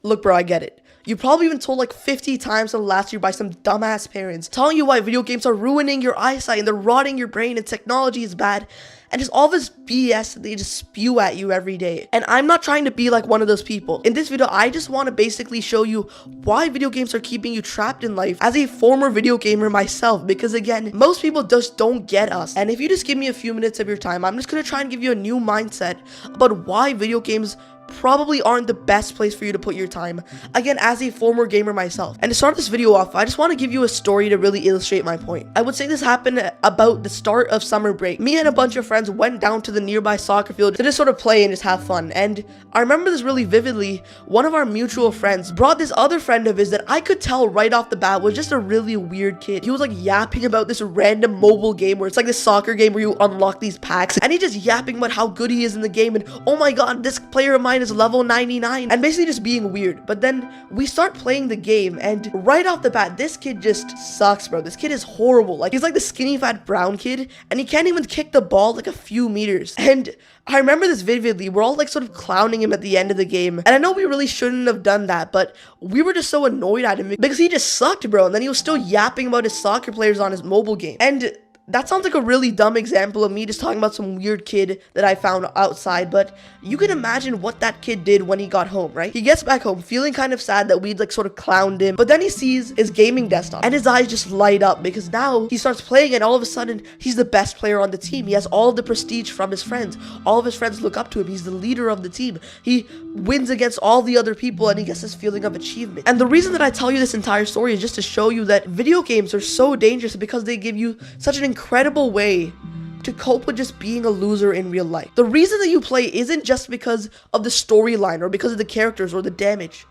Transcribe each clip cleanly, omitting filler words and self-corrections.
Look, bro, I get it. You've probably been told like 50 times in the last year by some dumbass parents telling you why video games are ruining your eyesight and they're rotting your brain and technology is bad. And just all this BS that they just spew at you every day. And I'm not trying to be like one of those people. In this video, I just want to basically show you why video games are keeping you trapped in life as a former video gamer myself. Because again, most people just don't get us. And if you just give me a few minutes of your time, I'm just going to try and give you a new mindset about why video games probably aren't the best place for you to put your time, again, as a former gamer myself. And to start this video off, I just want to give you a story to really illustrate my point. I would say this happened about the start of summer break. Me and a bunch of friends went down to the nearby soccer field to just sort of play and just have fun. And I remember this really vividly. One of our mutual friends brought this other friend of his that I could tell right off the bat was just a really weird kid. He was like yapping about this random mobile game where it's like this soccer game where you unlock these packs, and he just yapping about how good he is in the game and, oh my god, this player of mine is level 99, and basically just being weird. But then we start playing the game, and right off the bat, this kid just sucks, bro. This kid is horrible. Like, he's like the skinny fat brown kid, and he can't even kick the ball like a few meters. And I remember this vividly. We're all like sort of clowning him at the end of the game, and I know we really shouldn't have done that, but we were just so annoyed at him because he just sucked, bro. And then he was still yapping about his soccer players on his mobile game. And that sounds like a really dumb example of me just talking about some weird kid that I found outside, but you can imagine what that kid did when he got home, right? He gets back home feeling kind of sad that we'd like sort of clowned him, but then he sees his gaming desktop and his eyes just light up because now he starts playing and all of a sudden he's the best player on the team. He has all of the prestige from his friends. All of his friends look up to him. He's the leader of the team. He wins against all the other people and he gets this feeling of achievement. And the reason that I tell you this entire story is just to show you that video games are so dangerous because they give you such an incredible way to cope with just being a loser in real life. The reason that you play isn't just because of the storyline or because of the characters or the damage.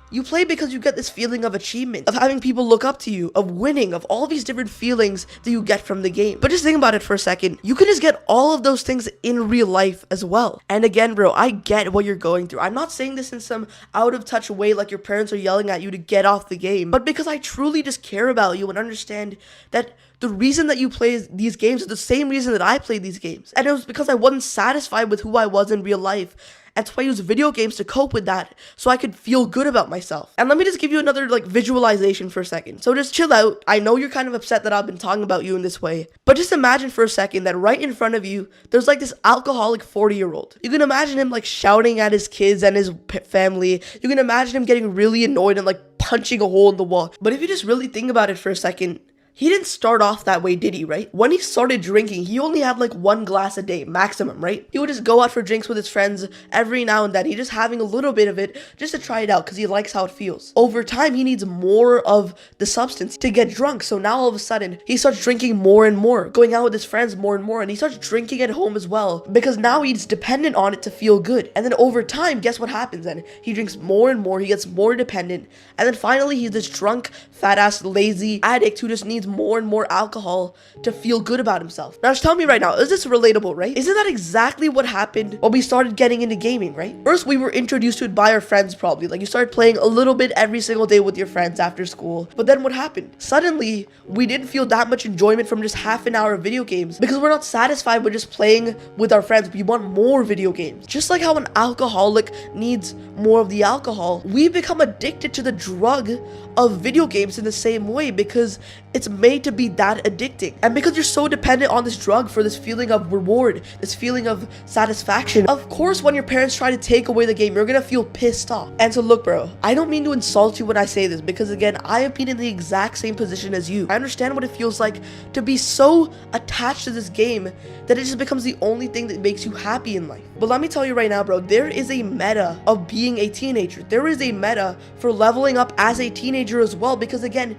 You play because you get this feeling of achievement, of having people look up to you, of winning, of all these different feelings that you get from the game. But just think about it for a second. You can just get all of those things in real life as well. And again, bro, I get what you're going through. I'm not saying this in some out of touch way like your parents are yelling at you to get off the game, but because I truly just care about you and understand that the reason that you play these games is the same reason that I played these games. And it was because I wasn't satisfied with who I was in real life. And so I use video games to cope with that so I could feel good about myself. And let me just give you another like visualization for a second. So just chill out. I know you're kind of upset that I've been talking about you in this way, but just imagine for a second that right in front of you, there's like this alcoholic 40-year-old. You can imagine him like shouting at his kids and his family. You can imagine him getting really annoyed and like punching a hole in the wall. But if you just really think about it for a second, he didn't start off that way, did he, right? When he started drinking, he only had like 1 glass a day, maximum, right? He would just go out for drinks with his friends every now and then. He's just having a little bit of it just to try it out because he likes how it feels. Over time, he needs more of the substance to get drunk. So now all of a sudden, he starts drinking more and more, going out with his friends more and more, and he starts drinking at home as well because now he's dependent on it to feel good. And then over time, guess what happens then? He drinks more and more, he gets more dependent, and then finally, he's this drunk, fat-ass, lazy addict who just needs more and more alcohol to feel good about himself. Now just tell me right now, is this relatable, right? Isn't that exactly what happened when we started getting into gaming, right? First, we were introduced to it by our friends probably. Like you started playing a little bit every single day with your friends after school. But then what happened? Suddenly, we didn't feel that much enjoyment from just half an hour of video games because we're not satisfied with just playing with our friends. We want more video games. Just like how an alcoholic needs more of the alcohol, we become addicted to the drug of video games in the same way because it's made to be that addicting. And because you're so dependent on this drug for this feeling of reward, this feeling of satisfaction, of course when your parents try to take away the game, you're gonna feel pissed off. And so look, bro, I don't mean to insult you when I say this because again, I have been in the exact same position as you. I understand what it feels like to be so attached to this game that it just becomes the only thing that makes you happy in life. But let me tell you right now, bro, there is a meta of being a teenager. There is a meta for leveling up as a teenager as well because again,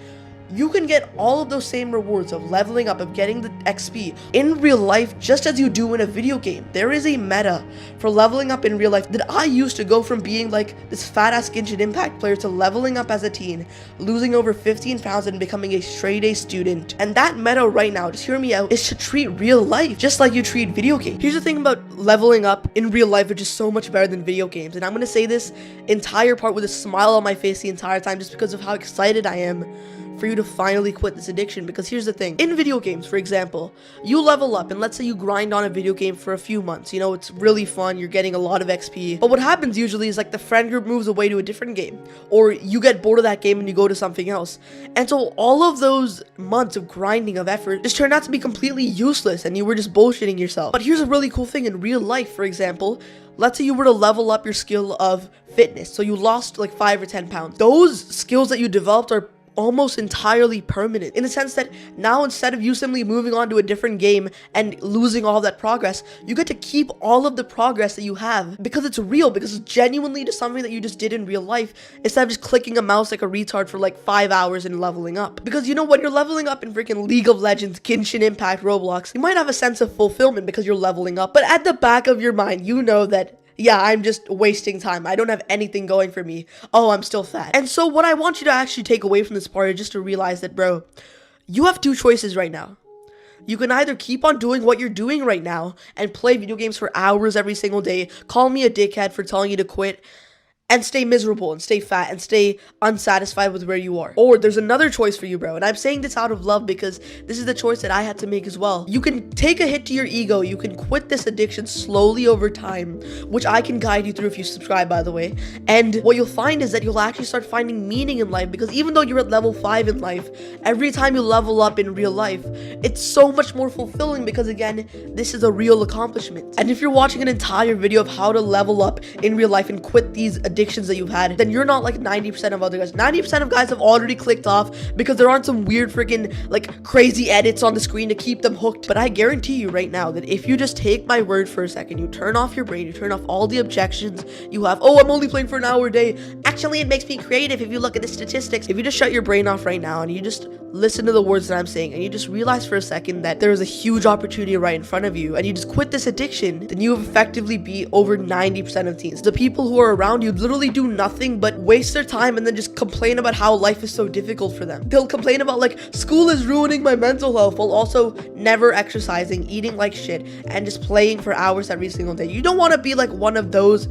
you can get all of those same rewards of leveling up, of getting the XP in real life just as you do in a video game. There is a meta for leveling up in real life that I used to go from being like this fat ass Genshin Impact player to leveling up as a teen, losing over 15 pounds and becoming a straight A student. And that meta right now, just hear me out, is to treat real life just like you treat video games. Here's the thing about leveling up in real life, which is so much better than video games. And I'm going to say this entire part with a smile on my face the entire time just because of how excited I am for you to finally quit this addiction. Because here's the thing, in video games, for example, you level up and let's say you grind on a video game for a few months, you know, it's really fun, you're getting a lot of XP, but what happens usually is like the friend group moves away to a different game, or you get bored of that game and you go to something else, and so all of those months of grinding, of effort, just turned out to be completely useless and you were just bullshitting yourself. But here's a really cool thing, in real life, for example, let's say you were to level up your skill of fitness, so you lost like 5 or 10 pounds. Those skills that you developed are almost entirely permanent, in the sense that now instead of you simply moving on to a different game and losing all that progress, you get to keep all of the progress that you have, because it's real, because it's genuinely just something that you just did in real life, instead of just clicking a mouse like a retard for like 5 hours and leveling up. Because you know, when you're leveling up in freaking League of Legends, Genshin Impact, Roblox, you might have a sense of fulfillment because you're leveling up, but at the back of your mind, you know that, yeah, I'm just wasting time. I don't have anything going for me. Oh, I'm still fat. And so what I want you to actually take away from this part is just to realize that, bro, you have two choices right now. You can either keep on doing what you're doing right now and play video games for hours every single day, call me a dickhead for telling you to quit, and stay miserable and stay fat and stay unsatisfied with where you are. Or there's another choice for you, bro. And I'm saying this out of love because this is the choice that I had to make as well. You can take a hit to your ego. You can quit this addiction slowly over time, which I can guide you through if you subscribe, by the way. And what you'll find is that you'll actually start finding meaning in life, because even though you're at level 5 in life, every time you level up in real life, it's so much more fulfilling, because again, this is a real accomplishment. And if you're watching an entire video of how to level up in real life and quit these addictions that you've had, then you're not like 90% of other guys. 90% of guys have already clicked off because there aren't some weird freaking like crazy edits on the screen to keep them hooked. But I guarantee you right now that if you just take my word for a second, you turn off your brain, you turn off all the objections you have. Oh, I'm only playing for an hour a day. Actually, it makes me creative if you look at the statistics. If you just shut your brain off right now and you just listen to the words that I'm saying and you just realize for a second that there is a huge opportunity right in front of you and you just quit this addiction, then you have effectively beat over 90% of teens. The people who are around you literally do nothing but waste their time and then just complain about how life is so difficult for them. They'll complain about like, school is ruining my mental health, while also never exercising, eating like shit, and just playing for hours every single day. You don't want to be like one of those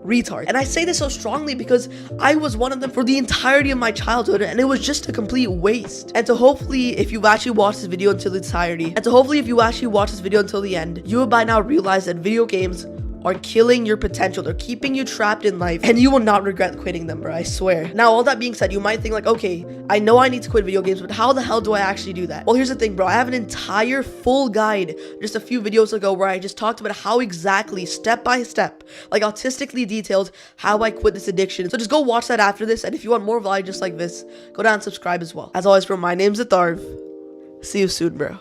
retard. And I say this so strongly because I was one of them for the entirety of my childhood, and it was just a complete waste. And so hopefully if you've actually watched this video until the entirety, and so hopefully if you actually watch this video until the end, you will by now realize that video games are killing your potential. They're keeping you trapped in life, and you will not regret quitting them, bro, I swear. Now, all that being said, you might think like, okay, I know I need to quit video games, but how the hell do I actually do that? Well, here's the thing, bro. I have an entire full guide just a few videos ago where I just talked about how exactly, step by step, like autistically detailed, how I quit this addiction. So just go watch that after this, and if you want more vlogs just like this, go down and subscribe as well. As always, bro, my name's Atharv. See you soon, bro.